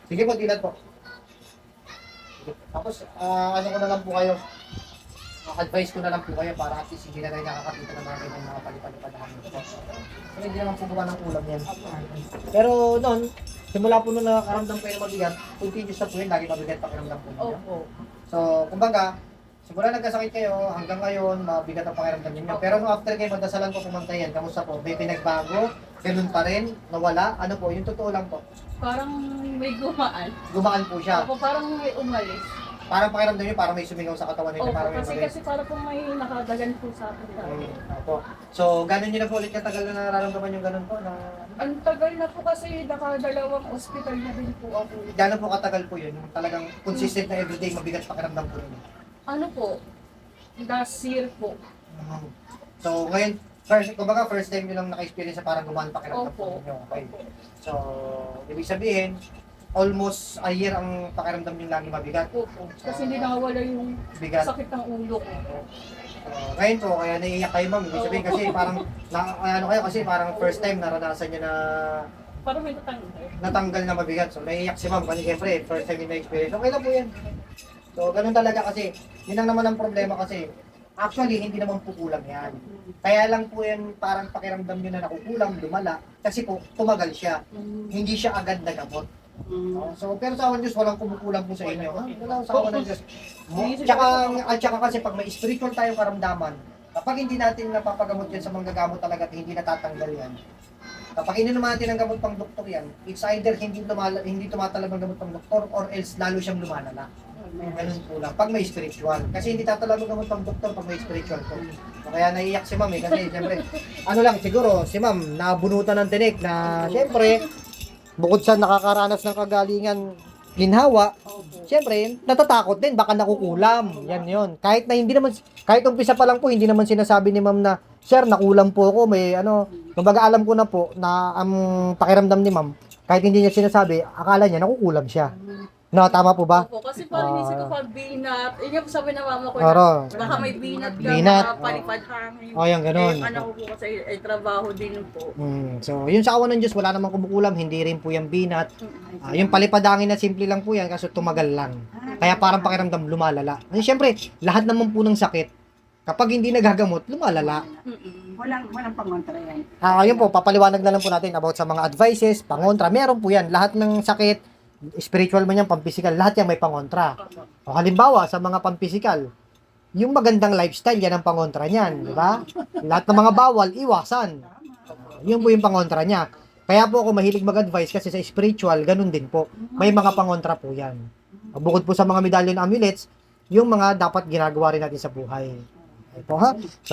Sige po, dilat po. Sige. Tapos, ano ko na lang po kayo. Advice ko na lang po kayo para at least hindi na kayo nakakakita ng mga ganyan mga palipad-lipad na kami. So, hindi naman po gawa ng ulam yan. Pero noon, simula po nung nakaramdam ko yung mabigat, continuous na po yun, lagi mabigat pakiramdam po ninyo. Opo. So, kumbaga, simula nagkasakit kayo, hanggang ngayon, mabigat ang pakiramdam ninyo. Pero nung after kayo magdasalan ko pumunta yan, kamusta po? May pinagbago? Ganun pa rin? Nawala? Ano po? Yung totoo lang po. Parang may gumaan. Gumaan po siya. Opo, parang may umalis. Parang pakiramdam nyo, parang may sumingaw sa katawan ninyo. Opo, Parang may mali. kasi parang kung may nakadagan po sa akin. Opo. So, gano'n nyo na po ulit katagal na nararamdaman yung ganun po? Na, Ang tagal na po kasi nakadalawang ospital na din po ako. gano'n po katagal po yun? Yung talagang consistent na everyday mabigat pakiramdam po ninyo? Ano po? Last year po. So, ngayon, first time nyo lang naka-experience na parang gumaan pakiramdam po Opo. ninyo. Okay. So, ibig sabihin, almost a year ang pakiramdam nyo lagi mabigat. Opo. Kasi hindi nakawala yung Bigat. sakit ng ulo ko. Ngayon po, kaya naiiyak kayo ma'am. Ibig sabihin kasi parang, ano kayo kasi parang first time naranasan nyo na Parang may natanggal. natanggal na mabigat. So, naiiyak si ma'am kasi siyempre, first time yung na-experience. Okay lang po yan. So, ganun talaga kasi, yun lang naman ang problema kasi, actually, hindi naman po kulang yan. Kaya lang po yan, parang pakiramdam nyo na nakukulang, lumala, kasi po, tumagal siya. Hindi siya agad nagamot. So, pero sa awan Diyos, walang kumukulang po sa inyo. Wala sa awan ng Diyos. At saka kasi pag may spiritual tayong karamdaman, kapag hindi natin napapagamot yan sa manggagamot talaga at hindi natatanggal yan, kapag ininom natin ang gamot pang doktor yan, it's either hindi tumatalab ang gamot pang doktor or else lalo siyang lumalala. Ganun po lang. Pag may spiritual. Kasi hindi tatalab ang gamot pang doktor pag may spiritual po. So, kaya naiiyak si ma'am kasi siyempre, ano lang siguro, si ma'am nabunutan ng tinik na siyempre, bukod sa nakakaranas ng kagalingan ginhawa, siyempre, natatakot din, baka nakukulam. Yan yon. Kahit umpisa pa lang po, hindi naman sinasabi ni ma'am na, sir, nakulam po ako, may ano, kumbaga alam ko na po na ang pakiramdam ni ma'am, kahit hindi niya sinasabi, akala niya nakukulam siya. No, tama po ba? Opo, kasi parang inisip ko pag binat, yun yung sabi ng mama ko Oro. na baka may binat ka, Binat. baka palipad hangin. Oh, yan ganun. Eh, ano ko po kasi ay trabaho din po. So, yun sa awan ng Diyos, wala namang kumukulam, hindi rin po yung binat. Yung palipadangin na simple lang po yan, kaso tumagal lang. Kaya parang pakiramdam lumalala. Kasi syempre, lahat naman po ng sakit, kapag hindi nagagamot, lumalala. Walang pangontra yan. Yun po, papaliwanag na lang po natin about sa mga advices, pangontra. Meron po yan. Lahat ng sakit, spiritual man yan, pampisikal, lahat yan may pangontra. O halimbawa, sa mga pampisikal, yung magandang lifestyle, yan ang pangontra niyan, di ba? Lahat ng mga bawal, iwasan. Yun po yung pangontra niya. Kaya po ako mahilig mag-advise kasi sa spiritual, ganun din po. May mga pangontra po yan. Bukod po sa mga medallion amulets, yung mga dapat ginagawa rin natin sa buhay. Okay po ha? So,